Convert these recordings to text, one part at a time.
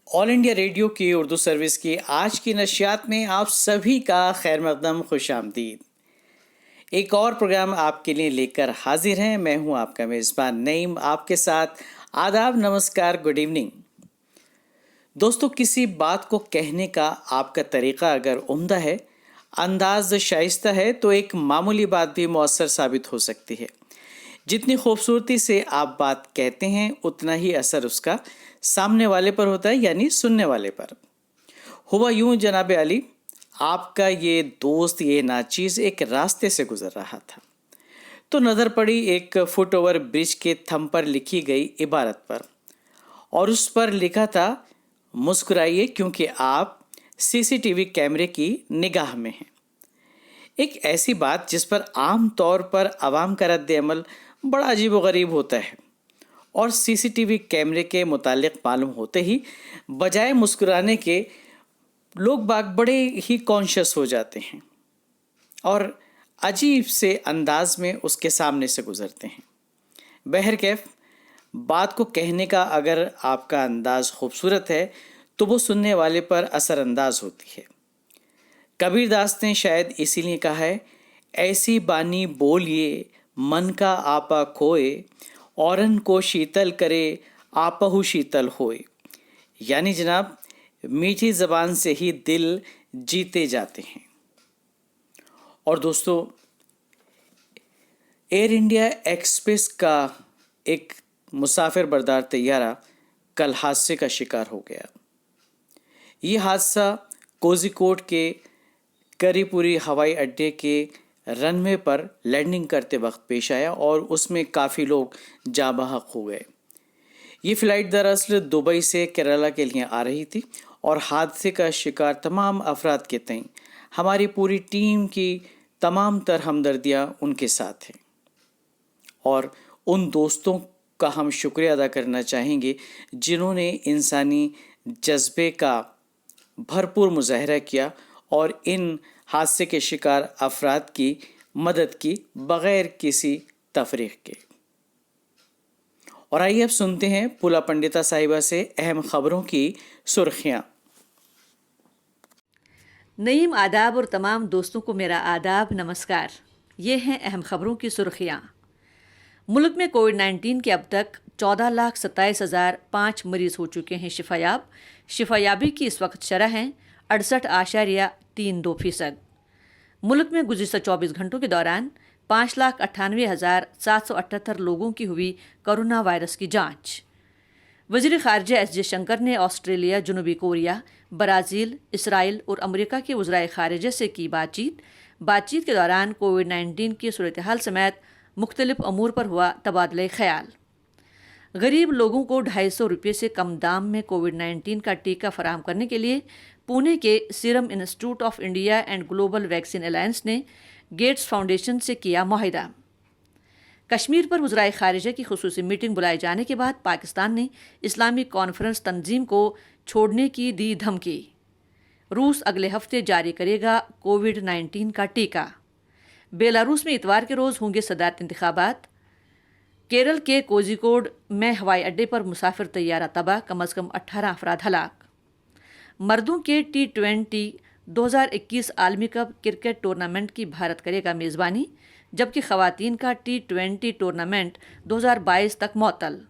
All India radio की Urdu service की आज की नशियात में आप सभी का खैर मकदम खुश आमदीद। एक और प्रोग्राम आपके लिए लेकर हाजिर हैं। मैं हूं आपका मेज़बान नईम, आपके साथ आदाब, नमस्कार, गुड इवनिंग। दोस्तों, किसी बात को कहने का आपका तरीक़ा अगर उम्दा है, अंदाज शाइस्ता है, तो एक मामूली बात भी मौसर साबित हो सकती है। जितनी खूबसूरती से आप बात कहते हैं, उतना ही असर उसका सामने वाले पर होता है, यानी सुनने वाले पर। हुआ यूं जनाब अली, आपका ये दोस्त ये नाचीज़ एक रास्ते से गुजर रहा था, तो नज़र पड़ी एक फुट ओवर ब्रिज के थंब पर लिखी गई इबारत पर, और उस पर लिखा था, मुस्कुराइए क्योंकि आप सीसीटीवी कैमरे की निगाह में हैं। एक ऐसी बात जिस पर आम तौर पर आवाम का रद्द अमल बड़ा अजीब व गरीब होता है, और सीसीटीवी कैमरे के मुतालिक मालूम होते ही बजाय मुस्कुराने के लोग बाग बड़े ही कॉन्शियस हो जाते हैं और अजीब से अंदाज में उसके सामने से गुजरते हैं। बहरकैफ, बात को कहने का अगर आपका अंदाज खूबसूरत है तो वो सुनने वाले पर असरअंदाज होती है। कबीरदास ने शायद इसीलिए कहा है, ऐसी बानी बोलिए मन का आपा खोए, औरन को शीतल करे आपहु शीतल होए। यानी जनाब, मीठी ज़बान से ही दिल जीते जाते हैं। और दोस्तों, एयर इंडिया एक्सप्रेस का एक मुसाफिर बरदार तैयारा कल हादसे का शिकार हो गया। ये हादसा कोझिकोड के करीपुरी हवाई अड्डे के रनवे पर लैंडिंग करते वक्त पेश आया और उसमें काफ़ी लोग जाँ बहक हो गए। ये फ़्लाइट दरअसल दुबई से केरला के लिए आ रही थी और हादसे का शिकार तमाम अफराद के तईं हमारी पूरी टीम की तमाम तर हमदर्दियाँ उनके साथ हैं। और उन दोस्तों का हम शुक्रिया अदा करना चाहेंगे जिन्होंने इंसानी जज्बे का भरपूर मुजाहरा किया और इन हादसे के शिकार अफराद की मदद की बग़ैर किसी तफरीक के। और आइए अब सुनते हैं पुला पंडिता साहिबा से अहम खबरों की सुर्खियाँ। नईम आदाब और तमाम दोस्तों को मेरा आदाब, नमस्कार। ये हैं अहम खबरों की सुर्खियाँ। मुल्क में कोविड-19 के अब तक 14,27,005 मरीज़ हो चुके हैं शिफायाब। शिफायाबी की इस वक्त शरह है 68.32%। मुल्क में गुज़िश्ता 24 घंटों के दौरान 5,98,778 लोगों की हुई कोरोना वायरस की जांच। वज़ीर ख़ारिजा एस जयशंकर ने ऑस्ट्रेलिया, जनूबी कोरिया, ब्राज़ील, इसराइल और अमेरिका के वज़राए ख़ारिजा से की बातचीत के दौरान कोविड-19 की सूरत हाल समेत मुख्तलिफ अमूर पर हुआ तबादला ख्याल। गरीब लोगों को 250 रुपये से कम दाम में कोविड-19 का टीका फराहम करने के लिए पुणे के serum institute of India and global vaccine alliance ने गेट्स फाउंडेशन से किया मुआहिदा। कश्मीर पर वज़राए ख़ारिजा की खुसूसी मीटिंग बुलाए जाने के बाद पाकिस्तान ने इस्लामी कॉन्फ्रेंस तंजीम को छोड़ने की दी धमकी। रूस अगले हफ्ते जारी करेगा कोविड-19 का टीका। बेलारूस में इतवार के रोज़ होंगे सदारती इंतखाबात। केरल के कोझिकोड में हवाई अड्डे पर मुसाफिर तैयारा तबाह, कम अज़ कम 18 अफराद हलाक। मर्दों के T20 2021 आलमी कप क्रिकेट टूर्नामेंट की भारत करेगा मेज़बानी, जबकि ख़वातीन का T20 टूर्नामेंट 2022 तक मअतल।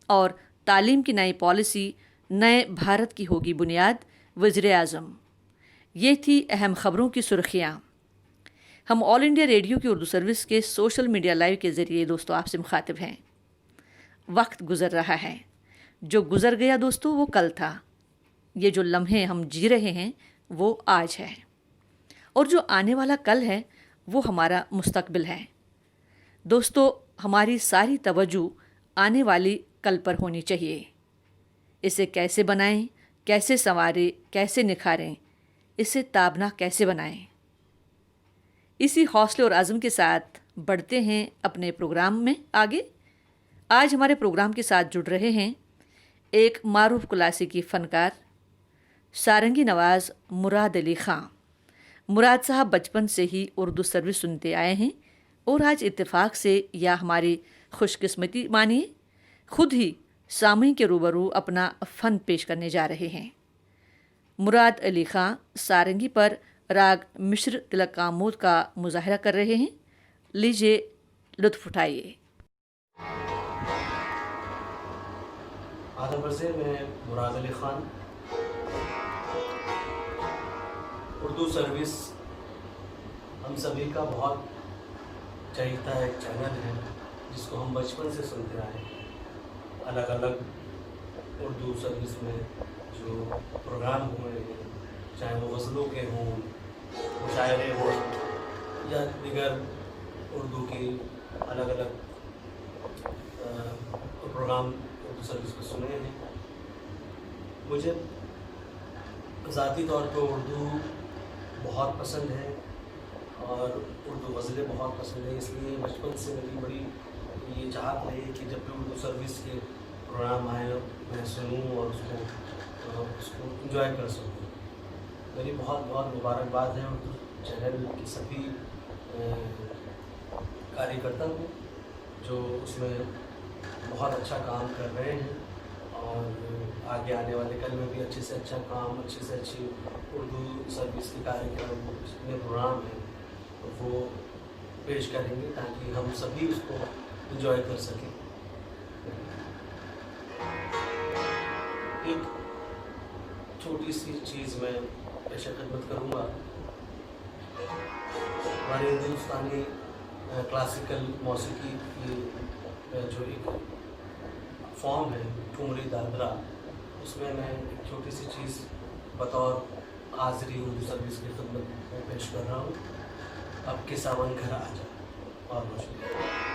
और तालीम की नई पॉलिसी नए भारत की होगी बुनियाद, वज़ीर आज़म। ये थी अहम ख़बरों की सुर्खियाँ। हम ऑल इंडिया रेडियो की उर्दू सर्विस के सोशल मीडिया लाइव के ज़रिए दोस्तों आपसे मुखातिब हैं। वक्त गुज़र रहा है, जो गुज़र गया दोस्तों वो कल था। ये जो लम्हे हम जी रहे हैं वो आज है, और जो आने वाला कल है वो हमारा मुस्तकबिल है। दोस्तों, हमारी सारी तवज्जो आने वाली कल पर होनी चाहिए। इसे कैसे बनाएं, कैसे संवारें, कैसे निखारें, इसे ताबना कैसे बनाएं। इसी हौसले और आज़म के साथ बढ़ते हैं अपने प्रोग्राम में आगे। आज हमारे प्रोग्राम के साथ जुड़ रहे हैं एक मारूफ क्लासिकी फ़नकार, सारंगी नवाज़ मुराद अली ख़ां। मुराद साहब बचपन से ही उर्दू सर्विस सुनते आए हैं और आज इत्तेफाक से या हमारी खुशकिस्मती मानिए खुद ही सामईन के रूबरू अपना फ़न पेश करने जा रहे हैं। मुराद अली खां सारंगी पर राग मिश्र तिलक आमोद का मुजाहरा कर रहे हैं। लीजिए लुत्फ़ उठाइए। आदम बरसे में मुराद अली ख़ान। उर्दू सर्विस हम सभी का बहुत चहीता एक चैनल है जिसको हम बचपन से सुनते आए हैं। अलग अलग उर्दू सर्विस में जो प्रोग्राम हुए हैं, चाहे वो गज़लों के हों, मुशायरे हों या दीगर उर्दू की अलग अलग प्रोग्राम उर्दू सर्विस में सुने हैं। मुझे ज़ाती तौर पर उर्दू बहुत पसंद है और उर्दू गज़लें बहुत पसंद है, इसलिए बचपन से मेरी बड़ी ये चाहत रही कि जब भी उर्दू सर्विस के प्रोग्राम आए मैं सुनूं और उसको इंजॉय कर सकूं। मेरी बहुत बहुत मुबारकबाद है उर्दू चैनल के सभी कार्यकर्ता को जो उसमें बहुत अच्छा काम कर रहे हैं और आगे आने वाले कल में भी अच्छे से अच्छा काम, अच्छे से अच्छी उर्दू सर्विस के कार्यक्रम जितने प्रोग्राम हैं वो पेश करेंगे ताकि हम सभी उसको इंजॉय कर सकें। एक छोटी सी चीज़ मैं पेश खिदमत करूँगा। हमारे हिंदुस्तानी क्लासिकल मौसीकी की जो एक फॉर्म है ठुमरी दादरा, उसमें मैं एक छोटी सी चीज़ बतौर हाज़िरी उर्दू सर्विस की खिदमत में पेश कर रहा हूँ। अब के सावन घर आ जा। बहुत बहुत शुक्रिया।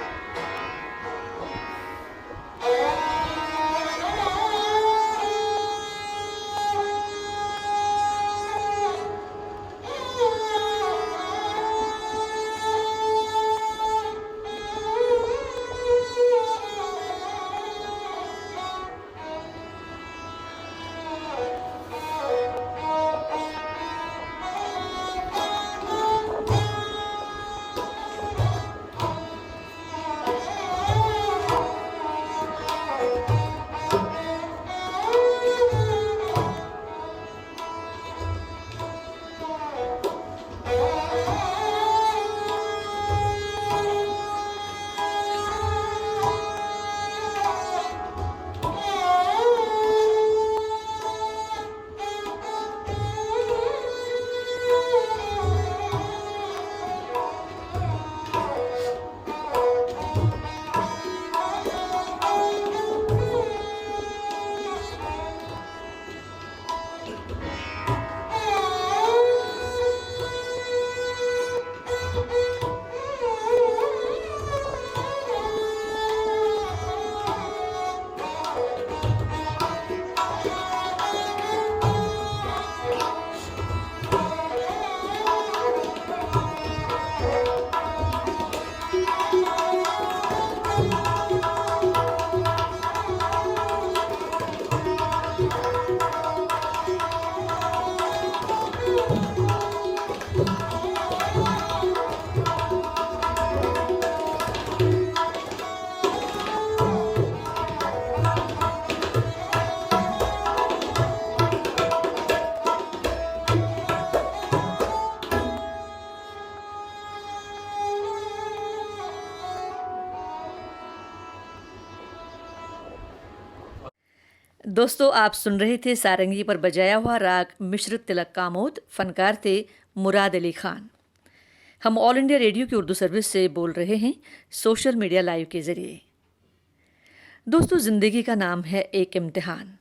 दोस्तों, आप सुन रहे थे सारंगी पर बजाया हुआ राग मिश्र तिलक कामोद। फनकार थे मुराद अली खान। हम ऑल इंडिया रेडियो की उर्दू सर्विस से बोल रहे हैं सोशल मीडिया लाइव के ज़रिए। दोस्तों, ज़िंदगी का नाम है एक इम्तिहान।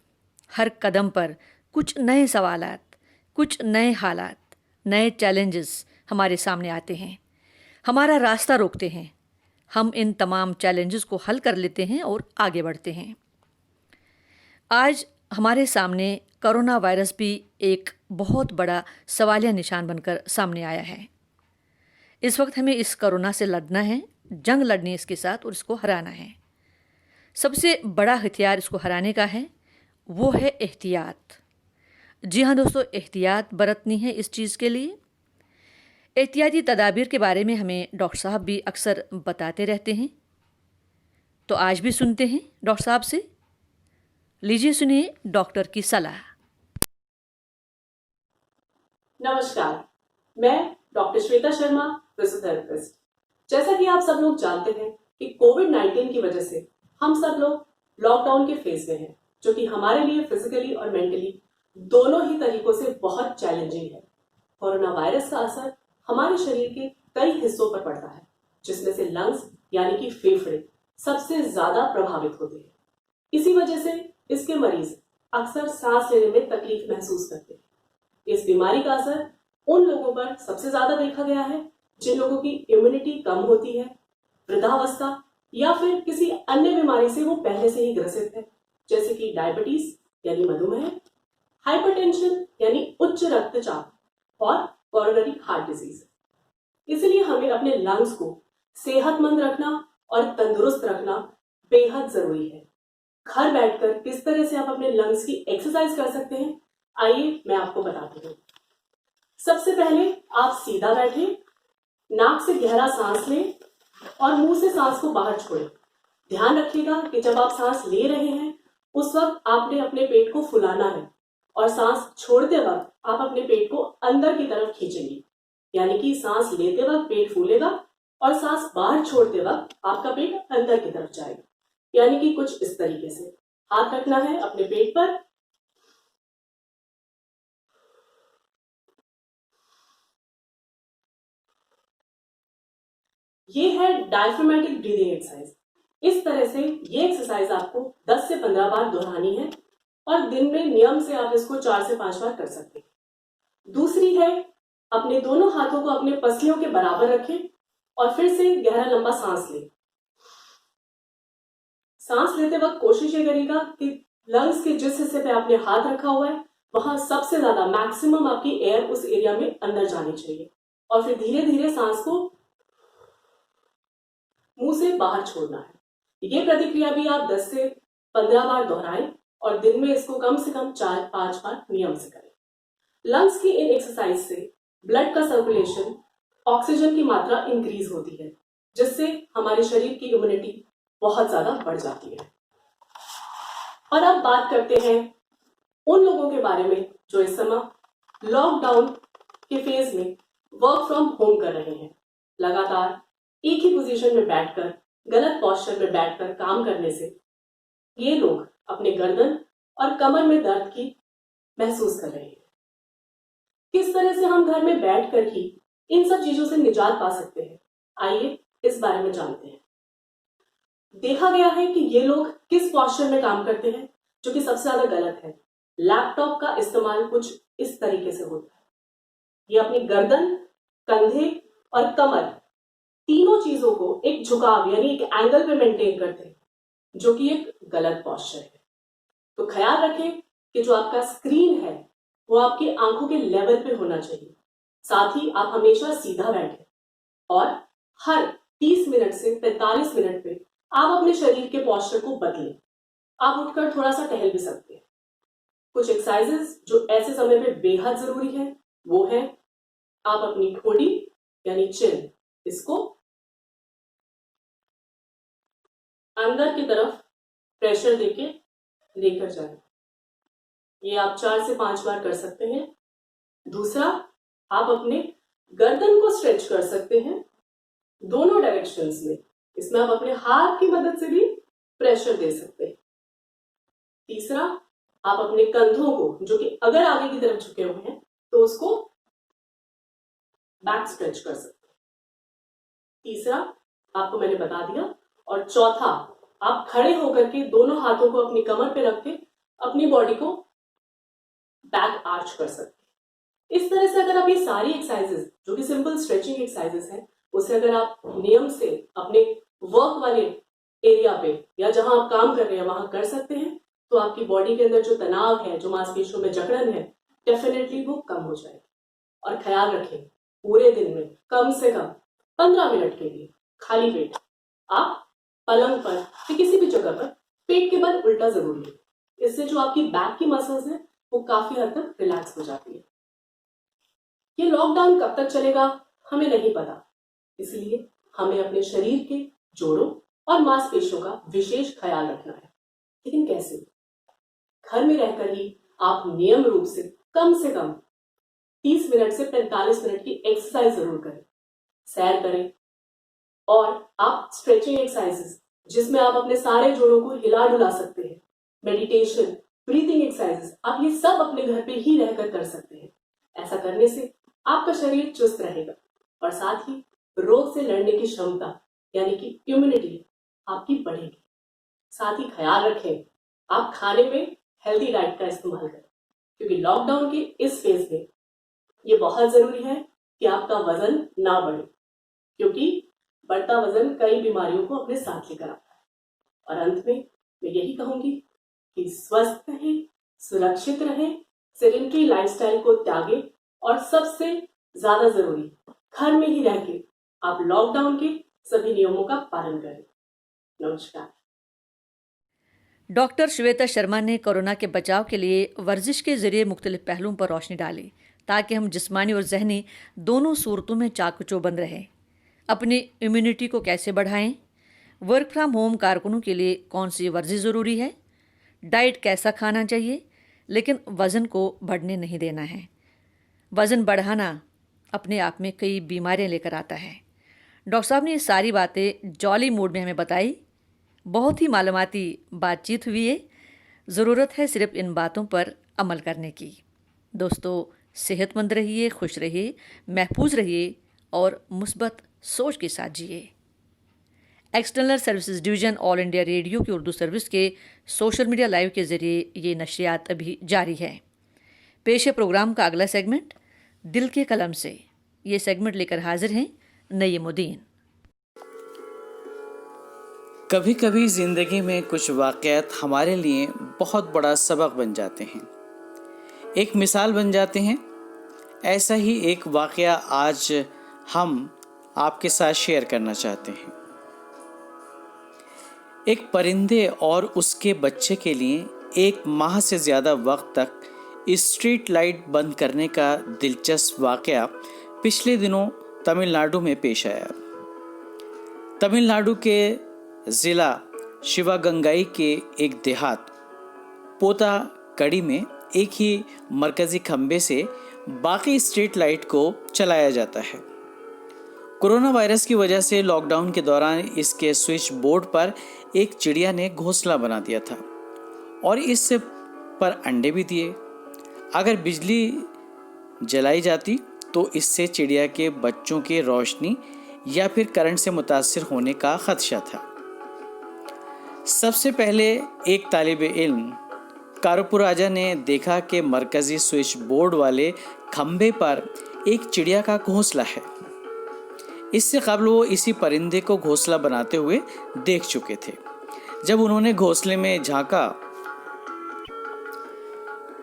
हर कदम पर कुछ नए सवालात, कुछ नए हालात, नए चैलेंजेस हमारे सामने आते हैं, हमारा रास्ता रोकते हैं। हम इन तमाम चैलेंजेस को हल कर लेते हैं और आगे बढ़ते हैं। आज हमारे सामने कोरोना वायरस भी एक बहुत बड़ा सवालिया निशान बनकर सामने आया है। इस वक्त हमें इस कोरोना से लड़ना है, जंग लड़नी है इसके साथ और इसको हराना है। सबसे बड़ा हथियार इसको हराने का है, वो है एहतियात। जी हाँ दोस्तों, एहतियात बरतनी है इस चीज़ के लिए। एहतियाती तदाबीर के बारे में हमें डॉक्टर साहब भी अक्सर बताते रहते हैं, तो आज भी सुनते हैं डॉक्टर साहब से। लीजिए सुनिए डॉक्टर की सलाह। नमस्कार, मैं डॉक्टर श्वेता शर्मा, फिजियोथेरेपिस्ट। जैसा कि आप सब लोग जानते हैं कि कोविड-19 की वजह से हम सब लोग लॉकडाउन के फेज में हैं, जो कि हमारे लिए फिजिकली और मेंटली दोनों ही तरीकों से बहुत चैलेंजिंग है। कोरोना वायरस का असर हमारे शरीर के कई हिस्सों पर पड़ता है, जिसमें से लंग्स यानी कि फेफड़े सबसे ज्यादा प्रभावित होते हैं। इसी वजह से इसके मरीज अक्सर सांस लेने में तकलीफ महसूस करते हैं। इस बीमारी का असर उन लोगों पर सबसे ज्यादा देखा गया है जिन लोगों की इम्यूनिटी कम होती है, वृद्धावस्था या फिर किसी अन्य बीमारी से वो पहले से ही ग्रसित है, जैसे कि डायबिटीज यानी मधुमेह, हाइपरटेंशन यानी उच्च रक्तचाप और कोरोनरी हार्ट डिजीज। इसलिए हमें अपने लंग्स को सेहतमंद रखना और तंदुरुस्त रखना बेहद जरूरी है। घर बैठकर किस तरह से आप अपने लंग्स की एक्सरसाइज कर सकते हैं, आइए मैं आपको बताती हूँ। सबसे पहले आप सीधा बैठें, नाक से गहरा सांस लें और मुंह से सांस को बाहर छोड़ें। ध्यान रखिएगा कि जब आप सांस ले रहे हैं उस वक्त आपने अपने पेट को फुलाना है और सांस छोड़ते वक्त आप अपने पेट को अंदर की तरफ खींचेंगे, यानी कि सांस लेते वक्त पेट फूलेगा और सांस बाहर छोड़ते वक्त आपका पेट अंदर की तरफ जाएगा, यानी कि कुछ इस तरीके से। हाथ रखना है अपने पेट पर। ये है डायफ्रामेटिक ब्रीदिंग एक्सरसाइज। इस तरह से ये एक्सरसाइज आपको 10 से 15 बार दोहरानी है और दिन में नियम से आप इसको 4 से 5 बार कर सकते हैं। दूसरी है, अपने दोनों हाथों को अपने पसलियों के बराबर रखें और फिर से गहरा लंबा सांस लें। सांस लेते वक्त कोशिश ये करिएगा कि लंग्स के जिस हिस्से पे आपने हाथ रखा हुआ है वहां सबसे ज्यादा मैक्सिमम आपकी एयर उस एरिया में अंदर जानी चाहिए और फिर धीरे धीरे सांस को मुंह से बाहर छोड़ना है। ये प्रतिक्रिया भी आप 10 से 15 बार दोहराएं और दिन में इसको कम से कम 4-5 बार नियम से करें। लंग्स की इन एक्सरसाइज से ब्लड का सर्कुलेशन, ऑक्सीजन की मात्रा इंक्रीज होती है, जिससे हमारे शरीर की इम्यूनिटी बहुत ज्यादा बढ़ जाती है। और अब बात करते हैं उन लोगों के बारे में जो इस समय लॉकडाउन के फेज में वर्क फ्रॉम होम कर रहे हैं। लगातार एक ही पोजीशन में बैठकर, गलत पोस्चर में बैठकर काम करने से ये लोग अपने गर्दन और कमर में दर्द की महसूस कर रहे हैं। किस तरह से हम घर में बैठकर ही इन सब चीजों से निजात पा सकते हैं, आइए इस बारे में जानते हैं। देखा गया है कि ये लोग किस पोस्चर में काम करते हैं, जो कि सबसे ज्यादा गलत है। लैपटॉप का इस्तेमाल कुछ इस तरीके से होता है। ये अपनी गर्दन, कंधे और कमर तीनों चीजों को एक झुकाव यानी एक एंगल पे मेंटेन करते हैं, जो कि एक गलत पोस्चर है। तो ख्याल रखें कि जो आपका स्क्रीन है वो आपकी आंखों के लेवल पे होना चाहिए। साथ ही आप हमेशा सीधा बैठें और हर 30 मिनट से 45 मिनट पे आप अपने शरीर के पोस्चर को बदलें। आप उठकर थोड़ा सा टहल भी सकते हैं। कुछ एक्सरसाइजेस जो ऐसे समय पे बेहद जरूरी है वो है, आप अपनी ठोड़ी यानी चिन, इसको अंदर की तरफ प्रेशर देके लेकर जाएं। ये आप 4 से 5 बार कर सकते हैं। दूसरा, आप अपने गर्दन को स्ट्रेच कर सकते हैं दोनों डायरेक्शंस में। इसमें आप अपने हाथ की मदद से भी प्रेशर दे सकते हैं। तीसरा, आप अपने कंधों को, जो कि अगर आगे की तरफ झुके हुए हैं, तो उसको बैक स्ट्रेच कर सकते हैं। तीसरा आपको मैंने बता दिया। और चौथा, आप खड़े होकर के दोनों हाथों को अपनी कमर पे रख के अपनी बॉडी को बैक आर्च कर सकते हैं। इस तरह से अगर आप ये सारी एक्सरसाइजेस, जो कि सिंपल स्ट्रेचिंग एक्सरसाइजेस हैं, उसे अगर आप नियम से अपने वर्क वाले एरिया पे या जहां आप काम कर रहे हैं वहां कर सकते हैं, तो आपकी बॉडी के अंदर जो तनाव है, जो मांसपेशियों में जकड़न है, डेफिनेटली वो कम हो जाएगी। और ख्याल रखें, पूरे दिन में कम से कम 15 मिनट के लिए खाली पेट आप पलंग पर या किसी भी जगह पर पेट के बल उल्टा जरूर लें। इससे जो आपकी बैक की मसल्स है वो काफी हद तक रिलैक्स हो जाती है। ये लॉकडाउन कब तक चलेगा हमें नहीं पता, इसलिए हमें अपने शरीर के जोड़ों और मांसपेशियों का विशेष ख्याल रखना है। लेकिन कैसे? घर में रहकर ही आप नियम रूप से कम 30 मिनट से 45 मिनट की एक्सरसाइज जरूर करें, सैर करें। और आप स्ट्रेचिंग एक्सरसाइजेस जिसमें आप अपने सारे जोड़ों को हिला डुला सकते हैं, मेडिटेशन, ब्रीथिंग एक्सरसाइजेस, आप ये सब अपने घर पे ही रहकर कर सकते हैं। ऐसा करने से आपका शरीर चुस्त रहेगा और साथ ही रोग से लड़ने की क्षमता यानी कि इम्यूनिटी आपकी बढ़ेगी। साथ ही ख्याल रखें आप खाने में हेल्दी डाइट का इस्तेमाल करें, क्योंकि लॉकडाउन के इस फेज में ये बहुत जरूरी है कि आपका वजन ना बढ़े, क्योंकि बढ़ता वजन कई बीमारियों को अपने साथ लेकर आता है। और अंत में मैं यही कहूंगी कि स्वस्थ रहें, सुरक्षित रहें, सेडेंटरी लाइफस्टाइल को त्यागें और सबसे ज्यादा जरूरी घर में ही रह के आप लॉकडाउन के सभी नियमों का पालन करें। नमस्कार। डॉक्टर श्वेता शर्मा ने कोरोना के बचाव के लिए वर्जिश के जरिए मुख्तलिफ पहलुओं पर रोशनी डाली ताकि हम जिस्मानी और जहनी दोनों सूरतों में चाकचौबंद रहें। अपनी इम्यूनिटी को कैसे बढ़ाएं, वर्क फ्रॉम होम कारकुनों के लिए कौन सी वर्जिश ज़रूरी है, डाइट कैसा खाना चाहिए लेकिन वज़न को बढ़ने नहीं देना है। वज़न बढ़ाना अपने आप में कई बीमारियां लेकर आता है। डॉक्टर साहब ने ये सारी बातें जॉली मूड में हमें बताई। बहुत ही मालूमाती बातचीत हुई है। ज़रूरत है सिर्फ इन बातों पर अमल करने की। दोस्तों, सेहतमंद रहिए, खुश रहिए, महफूज रहिए और मुस्बत सोच के साथ जिए। External services division all India radio की उर्दू सर्विस के सोशल मीडिया लाइव के ज़रिए ये नशरियात अभी जारी है। पेश है प्रोग्राम का अगला सेगमेंट, दिल के कलम से। ये सेगमेंट लेकर हाजिर हैं नईमुद्दीन। कभी कभी ज़िंदगी में कुछ वाक़यात हमारे लिए बहुत बड़ा सबक बन जाते हैं, एक मिसाल बन जाते हैं। ऐसा ही एक वाक़या आज हम आपके साथ शेयर करना चाहते हैं। एक परिंदे और उसके बच्चे के लिए 1 माह से ज़्यादा वक्त तक स्ट्रीट लाइट बंद करने का दिलचस्प वाक़या पिछले दिनों तमिलनाडु में पेश आया। तमिलनाडु के ज़िला शिवगंगाई के एक देहात पोताकड़ी में एक ही मरकज़ी खंभे से बाकी स्ट्रीट लाइट को चलाया जाता है। कोरोना वायरस की वजह से लॉकडाउन के दौरान इसके स्विच बोर्ड पर एक चिड़िया ने घोंसला बना दिया था और इस पर अंडे भी दिए। अगर बिजली जलाई जाती तो इससे चिड़िया के बच्चों के रोशनी या फिर करंट से मुतासिर होने का खदशा था। सबसे पहले एक तालिबे इल्म कारुपुराजा ने देखा कि मरकजी स्विच बोर्ड वाले खंभे पर एक चिड़िया का घोंसला है। इससे कबल वो इसी परिंदे को घोंसला बनाते हुए देख चुके थे। जब उन्होंने घोंसले में झांका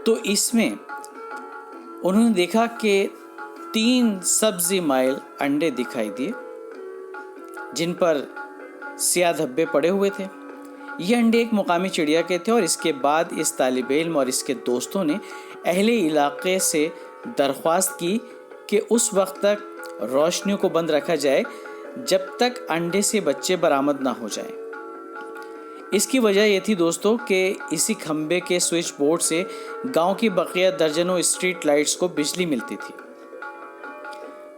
तो इसमें उन्होंने देखा कि 3 सब्जी माइल अंडे दिखाई दिए जिन पर स्याह धब्बे पड़े हुए थे। ये अंडे एक मुकामी चिड़िया के थे और इसके बाद इस तालिबे इल्म और इसके दोस्तों ने अहले इलाके से दरख्वास्त की कि उस वक्त तक रोशनियों को बंद रखा जाए जब तक अंडे से बच्चे बरामद ना हो जाएं। इसकी वजह यह थी दोस्तों कि इसी खंबे के स्विच बोर्ड से गांव की बकिया दर्जनों स्ट्रीट लाइट्स को बिजली मिलती थी।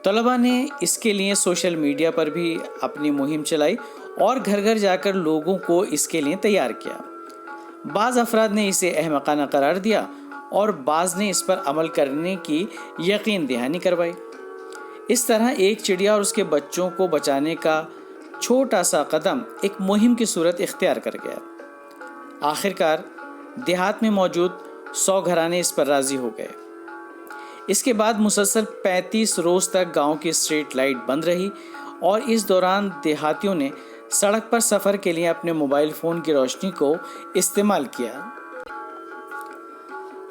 तलबा ने इसके लिए सोशल मीडिया पर भी अपनी मुहिम चलाई और घर घर जाकर लोगों को इसके लिए तैयार किया। बाज़ अफराद ने इसे अहमकाना करार दिया और बाज़ ने इस पर अमल करने की यकीन दहानी करवाई। इस तरह एक चिड़िया और उसके बच्चों को बचाने का छोटा सा कदम एक मुहिम की सूरत इख्तियार कर गया। आखिरकार देहात में मौजूद 100 घराने इस पर राज़ी हो गए। इसके बाद मुसलसल 35 रोज़ तक गांव की स्ट्रीट लाइट बंद रही और इस दौरान देहातियों ने सड़क पर सफ़र के लिए अपने मोबाइल फ़ोन की रोशनी को इस्तेमाल किया।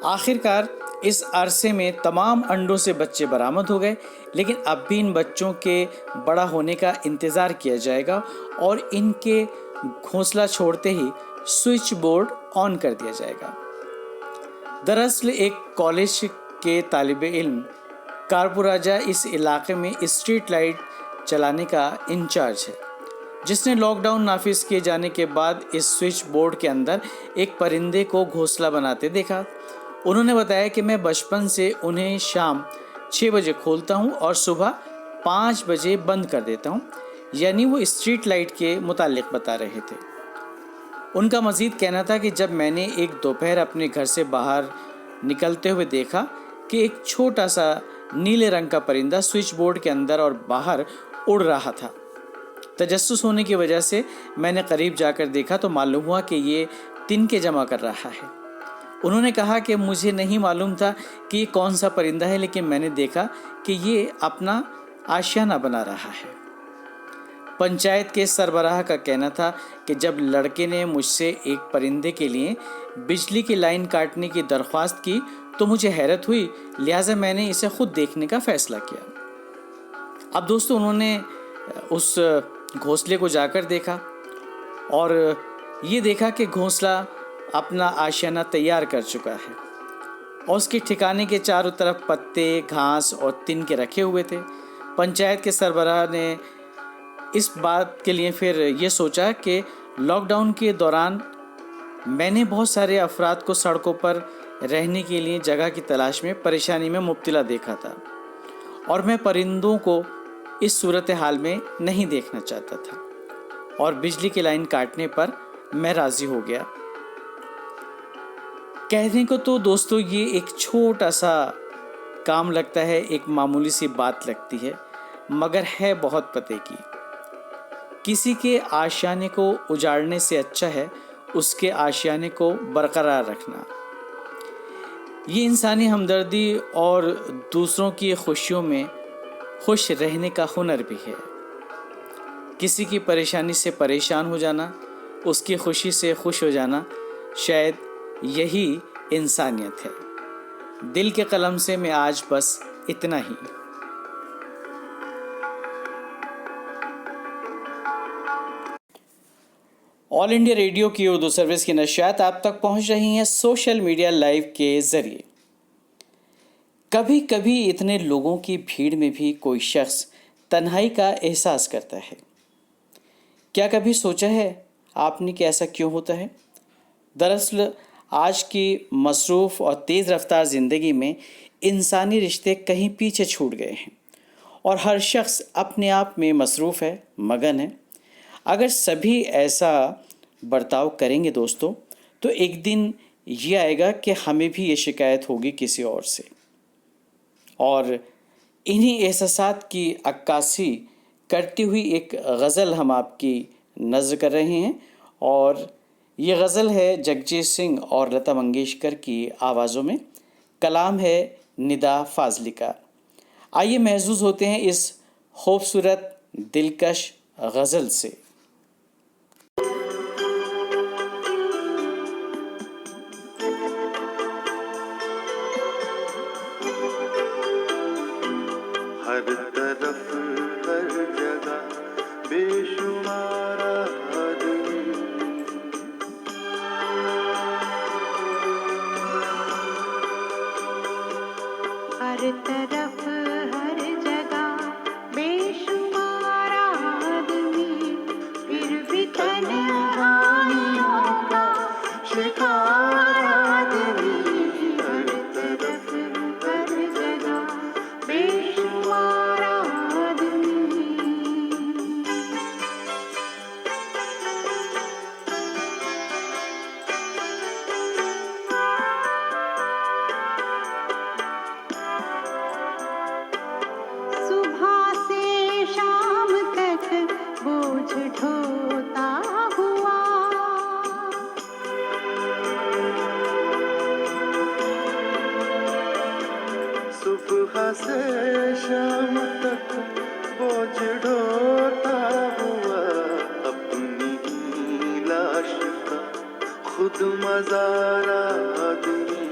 आखिरकार इस अरसे में तमाम अंडों से बच्चे बरामद हो गए, लेकिन अब भी इन बच्चों के बड़ा होने का इंतज़ार किया जाएगा और इनके घोंसला छोड़ते ही स्विच बोर्ड ऑन कर दिया जाएगा। दरअसल एक कॉलेज के तालिबे इल्म कारुपुराजा इस इलाके में स्ट्रीट लाइट चलाने का इंचार्ज है। जिसने लॉकडाउन नाफिज किए जाने के बाद इस स्विच बोर्ड के अंदर एक परिंदे को घोंसला बनाते देखा। उन्होंने बताया कि मैं बचपन से उन्हें शाम 6 बजे खोलता हूँ और सुबह 5 बजे बंद कर देता हूँ, यानी वो स्ट्रीट लाइट के मुतालिक बता रहे थे। उनका मज़ीद कहना था कि जब मैंने एक दोपहर अपने घर से बाहर निकलते हुए देखा कि एक छोटा सा नीले रंग का परिंदा स्विच बोर्ड के अंदर और बाहर उड़ रहा था। तजस्सुस होने की वजह से मैंने करीब जाकर देखा तो मालूम हुआ कि ये तिनके जमा कर रहा है। उन्होंने कहा कि मुझे नहीं मालूम था कि ये कौन सा परिंदा है, लेकिन मैंने देखा कि ये अपना आशियाना बना रहा है। पंचायत के सरबराह का कहना था कि जब लड़के ने मुझसे एक परिंदे के लिए बिजली की लाइन काटने की दरख्वास्त की तो मुझे हैरत हुई, लिहाजा मैंने इसे खुद देखने का फैसला किया। अब दोस्तों, उन्होंने उस घोंसले को जाकर देखा और ये देखा कि घोंसला अपना आशियाना तैयार कर चुका है और उसके ठिकाने के चारों तरफ पत्ते, घास और तिनके रखे हुए थे। पंचायत के सरबराह ने इस बात के लिए फिर ये सोचा कि लॉकडाउन के दौरान मैंने बहुत सारे अफराद को सड़कों पर रहने के लिए जगह की तलाश में परेशानी में मुब्तला देखा था और मैं परिंदों को इस सूरत हाल में नहीं देखना चाहता था और बिजली की लाइन काटने पर मैं राज़ी हो गया। कहने को तो दोस्तों ये एक छोटा सा काम लगता है, एक मामूली सी बात लगती है, मगर है बहुत पते की। किसी के आशियाने को उजाड़ने से अच्छा है उसके आशियाने को बरकरार रखना। ये इंसानी हमदर्दी और दूसरों की खुशियों में खुश रहने का हुनर भी है। किसी की परेशानी से परेशान हो जाना, उसकी खुशी से खुश हो जाना, शायद यही इंसानियत है। दिल के कलम से मैं आज बस इतना ही। ऑल इंडिया रेडियो की उर्दू सर्विस की नशियात आप तक पहुंच रही हैं सोशल मीडिया लाइव के ज़रिए। कभी कभी इतने लोगों की भीड़ में भी कोई शख्स तन्हाई का एहसास करता है। क्या कभी सोचा है आपने कि ऐसा क्यों होता है? दरअसल आज की मसरूफ़ और तेज़ रफ्तार ज़िंदगी में इंसानी रिश्ते कहीं पीछे छूट गए हैं और हर शख्स अपने आप में मसरूफ़ है, मगन है। अगर सभी ऐसा बर्ताव करेंगे दोस्तों, तो एक दिन ये आएगा कि हमें भी ये शिकायत होगी किसी और से। और इन्हीं एहसासात की अक्कासी करती हुई एक गज़ल हम आपकी नज़र कर रहे हैं और ये गज़ल है जगजीत सिंह और लता मंगेशकर की आवाज़ों में, कलाम है निदा फाजली का। आइए महसूस होते हैं इस खूबसूरत दिलकश गज़ल से। हर तरफ हर जगह बेशुमार आदमी, हर तरफ हर जगह बेशुमार आदमी, फिर भी तन्हाइयों का शिकार आदमी। हर तरफ हर जगह बेशुमार आदमी। सुबह से शाम तक बोझ ढोता हुआ, सुबह से शाम तक बोझ ढोता हुआ, अपनी ही लाश का खुद मज़ार आदमी,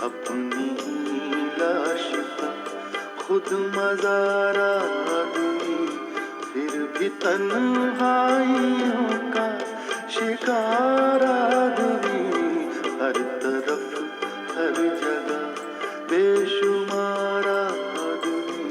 अपनी ही लाश का खुद मज़ार आदमी। फिर भी तन्हाइयों का शिकार आदमी। हर तरफ हर जगह बेशुमार आदमी।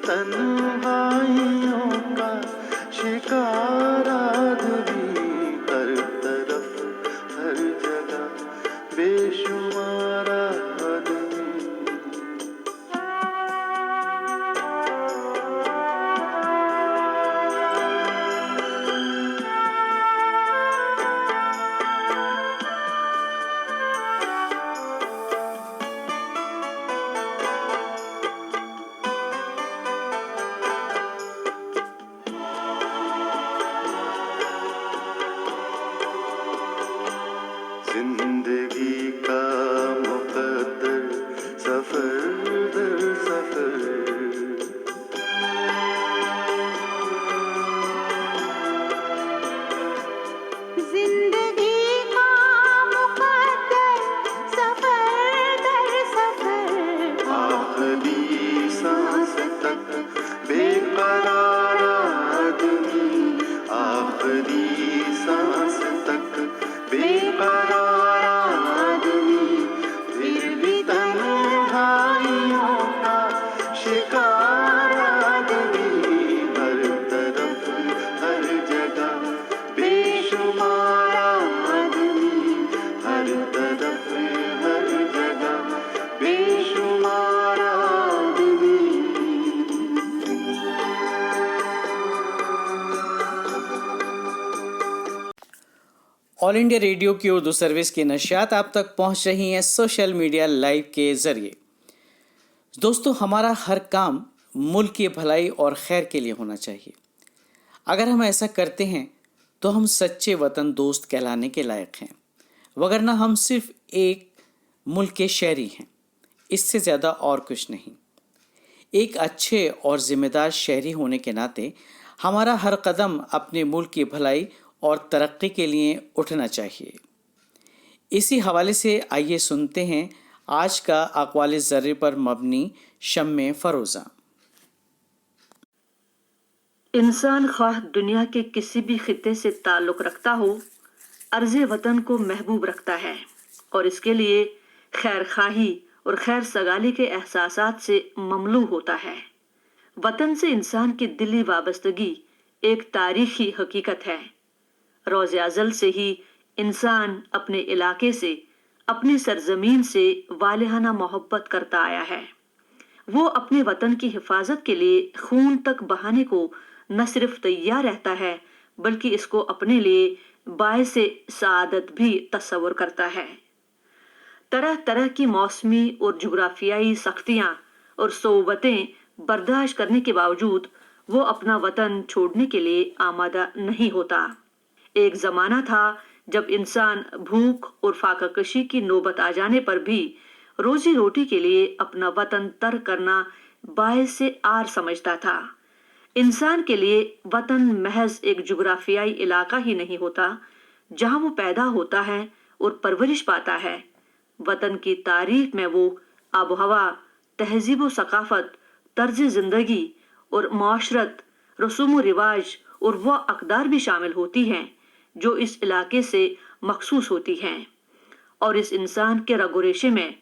तन्हाइयों का शिकार आदमी, हर तरफ हर जगह बेशुमार आदमी। जिंदगी का मुकद्दर सफर दर सफर, जिंदगी का मुकद्दर सफर दर सफर, आखिरी सांस तक बेकरार आदमी, आखिरी सांस तक बेकरार आदमी, फिर भी तन्हाइयों का शिकार आदमी, हर तरफ हर जगह बेशुमार आदमी, हर तरफ हर जगह बेशुमार आदमी। ऑल इंडिया रेडियो की उर्दू सर्विस की नशियात आप तक पहुंच रही हैं सोशल मीडिया लाइव के ज़रिए। दोस्तों, हमारा हर काम मुल्क की भलाई और खैर के लिए होना चाहिए। अगर हम ऐसा करते हैं तो हम सच्चे वतन दोस्त कहलाने के लायक हैं, वगरना हम सिर्फ एक मुल्क के शहरी हैं, इससे ज़्यादा और कुछ नहीं। एक अच्छे और ज़िम्मेदार शहरी होने के नाते हमारा हर कदम अपने मुल्क की भलाई और तरक्की के लिए उठना चाहिए। इसी हवाले से आइए सुनते हैं आज का अक़वाल ज़र्रे पर मबनी शम्मे फ़रोज़ा। इंसान ख्वाह दुनिया के किसी भी खित्ते से ताल्लुक़ रखता हो, अर्ज़ वतन को महबूब रखता है और इसके लिए खैर खाही और खैर सगाली के एहसासात से ममलू होता है। वतन से इंसान की दिली वाबस्तगी एक तारीखी हकीकत है। रोज़े अज़ल से ही इंसान अपने इलाके से, अपनी सरजमीन से वालिहाना मोहब्बत करता आया है। वो अपने वतन की हिफाजत के लिए खून तक बहाने को न सिर्फ तैयार रहता है, बल्कि इसको अपने लिए बायसे सआदत भी तस्वुर करता है। तरह तरह की मौसमी और जुग्राफियाई सख्तियाँ और सोबतें बर्दाश्त करने के बावजूद वो अपना वतन छोड़ने के लिए आमादा नहीं होता। एक ज़माना था जब इंसान भूख और फाकाकशी की नौबत आ जाने पर भी रोजी रोटी के लिए अपना वतन तर्क करना बायसे आर समझता था। इंसान के लिए वतन महज एक जुग्राफियाई इलाका ही नहीं होता जहाँ वो पैदा होता है और परवरिश पाता है। वतन की तारीख में वो आबो हवा, तहजीब व सकाफत, तर्ज ज़िंदगी और माशरत, रसूम व रिवाज और वह अक़दार भी शामिल होती हैं जो इस इलाके से मखसूस होती हैं और इस इंसान के रगो रेशे में,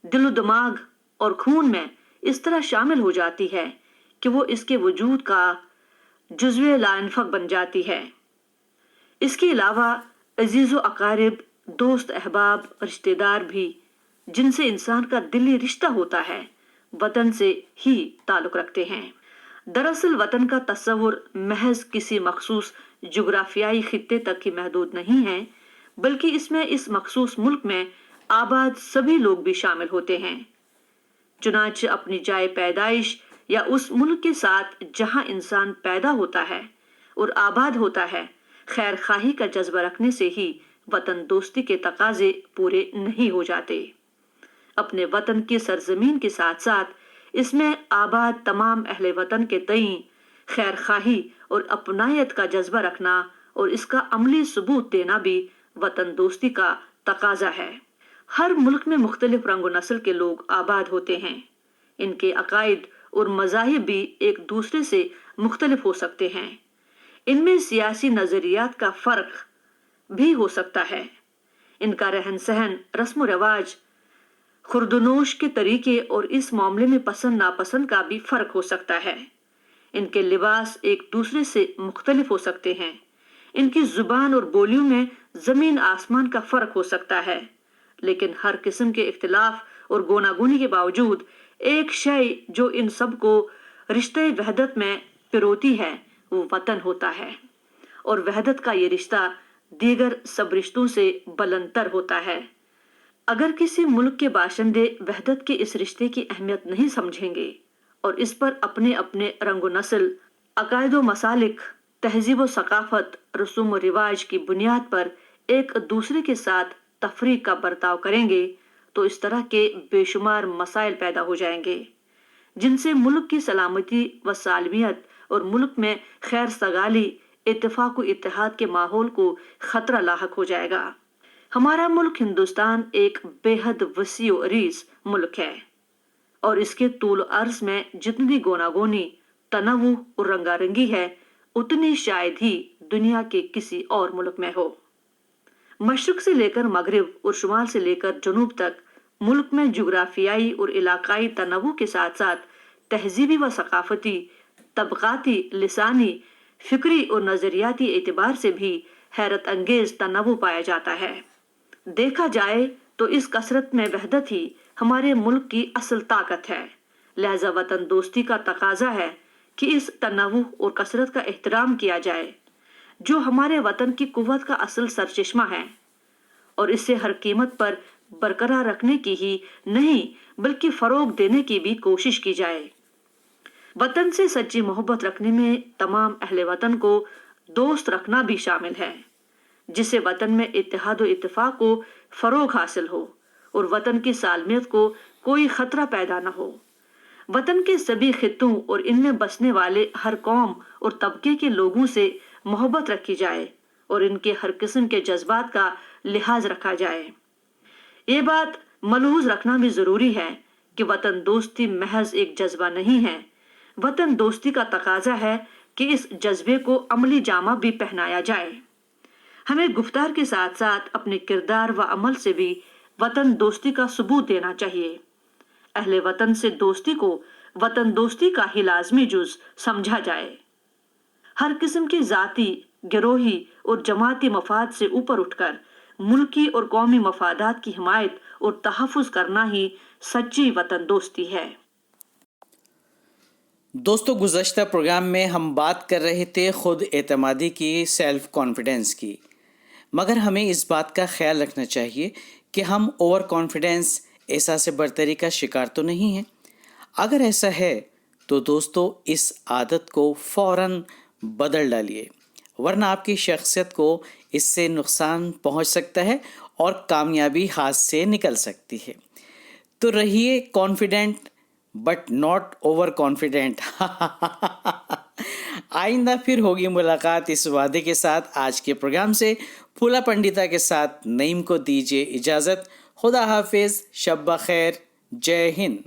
दिलो दिमाग और खून में इस तरह शामिल हो जाती है कि वो इसके वजूद का जुज़्वे लाइनफक बन जाती है। इसके अलावा अजीज़ व अकारिब, दोस्त, अहबाब, रिश्तेदार भी जिनसे इंसान का दिली रिश्ता होता है, वतन से ही ताल्लुक़ रखते हैं। दरअसल वतन का तस्वुर महज किसी मखसूस जुग्राफियाई खित्ते तक ही महदूद नहीं है, बल्कि इसमें इस मखसूस मुल्क में आबाद सभी लोग भी शामिल होते हैं। चुनांचे अपनी जाए पैदाइश या उस मुल्क के साथ जहां इंसान पैदा होता है और आबाद होता है, खैर खाही का जज्बा रखने से ही वतन दोस्ती के तकाजे पूरे नहीं हो जाते। अपने वतन की सरजमीन के साथ साथ इसमें आबाद तमाम अहले वतन के तईं खैर खाही और अपनायत का जज्बा रखना और इसका अमली सबूत देना भी वतन दोस्ती का तकाजा है। हर मुल्क में मुख्तलिफ रंग व नस्ल के लोग आबाद होते हैं। इनके अकायद और मज़ाहिब भी एक दूसरे से मुख्तलिफ हो सकते हैं। इनमें सियासी नज़रियात का फ़र्क भी हो सकता है। इनका रहन सहन, रस्म व रवाज, खुर्दनोश के तरीके और इस मामले में पसंद नापसंद का भी फर्क हो सकता है। इनके लिबास एक दूसरे से मुख्तलिफ हो सकते हैं। इनकी जुबान और बोलियों में जमीन आसमान का फर्क हो सकता है, लेकिन हर किस्म के इख्तिलाफ और गोनागुनी के बावजूद एक शय जो इन सब को रिश्ते वहदत में पिरोती है वो वतन होता है। और वहदत का ये रिश्ता दीगर सब रिश्तों से बुलंदतर होता है। अगर किसी मुल्क के बाशिंदे वहदत के इस रिश्ते की अहमियत नहीं समझेंगे और इस पर अपने अपने रंग नस्ल, अकायद व मसालिक, तहजीब व सकाफत, रसूम व रिवाज की बुनियाद पर एक दूसरे के साथ तफरीक का बर्ताव करेंगे तो इस तरह के बेशुमार मसाइल पैदा हो जाएंगे जिनसे मुल्क की सलामती व सालमियत और मुल्क में खैर सगाली, इत्तेफाक व इत्तेहाद के माहौल को खतरा लाहक हो जाएगा। हमारा मुल्क हिंदुस्तान एक बेहद वसी व अरीज मुल्क है और इसके तूल अर्ज में जितनी गोनागोनी, तनव्वु और रंगारंगी है उतनी शायद ही दुनिया के किसी और मुल्क में हो। मशरक से लेकर मगरिब और शुमाल से लेकर जनूब तक मुल्क में जुग्राफियाई और इलाकाई तनव्वु के साथ साथ तहजीबी व सकाफती, तबकाती, लिसानी, फिक्री और नजरियाती एतबार से भी हैरत अंगेज तनव्वु पाया जाता है। देखा जाए तो इस कसरत में वहदत ही हमारे मुल्क की असल ताकत है। लिहाजा वतन दोस्ती का तकाजा है कि इस तनव्वु और कसरत का एहतराम किया जाए जो हमारे वतन की कुव्वत का असल सरचश्मा है और इसे हर कीमत पर बरकरार रखने की ही नहीं बल्कि फरोग देने की भी कोशिश की जाए। वतन से सच्ची मोहब्बत रखने में तमाम अहले वतन को दोस्त रखना भी शामिल है जिससे वतन में इत्तेहाद व इत्तेफाक को फरोग हासिल हो और वतन की सालमियत को कोई खतरा पैदा न हो। वतन के सभी खित्तों और इनमें बसने वाले हर कौम और तबके के लोगों से मोहब्बत रखी जाए और इनके हर किस्म के जज्बात का लिहाज रखा जाए। ये बात मलहूज रखना भी जरूरी है कि वतन दोस्ती महज एक जज्बा नहीं है। वतन दोस्ती का तकाजा है कि इस जज्बे को अमली जामा भी पहनाया जाए। हमें गुफ्तार के साथ साथ अपने किरदार व अमल से भी वतन दोस्ती का सबूत देना चाहिए। अहले वतन से दोस्ती को वतन दोस्ती का ही लाजमी जुज समझा जाए। हर किस्म की जाती, गिरोही और जमाती मफाद से ऊपर उठकर मुल्की और कौमी मफादात की हिमायत और तहफ़्फ़ुज़ करना ही सच्ची वतन दोस्ती है। दोस्तों, गुज़श्ता प्रोग्राम में हम बात कर रहे थे खुद एतमादी की, सेल्फ कॉन्फिडेंस की, मगर हमें इस बात का ख्याल रखना चाहिए कि हम ओवर कॉन्फिडेंस, एहसास बरतरी का शिकार तो नहीं है। अगर ऐसा है तो दोस्तों इस आदत को फ़ौरन बदल डालिए, वरना आपकी शख्सियत को इससे नुकसान पहुंच सकता है और कामयाबी हाथ से निकल सकती है। तो रहिए confident but not over confident. आइंदा फिर होगी मुलाकात इस वादे के साथ। आज के प्रोग्राम से फूला पंडिता के साथ नईम को दीजिए इजाज़त। खुदा हाफिज़, शब बखैर, जय हिंद।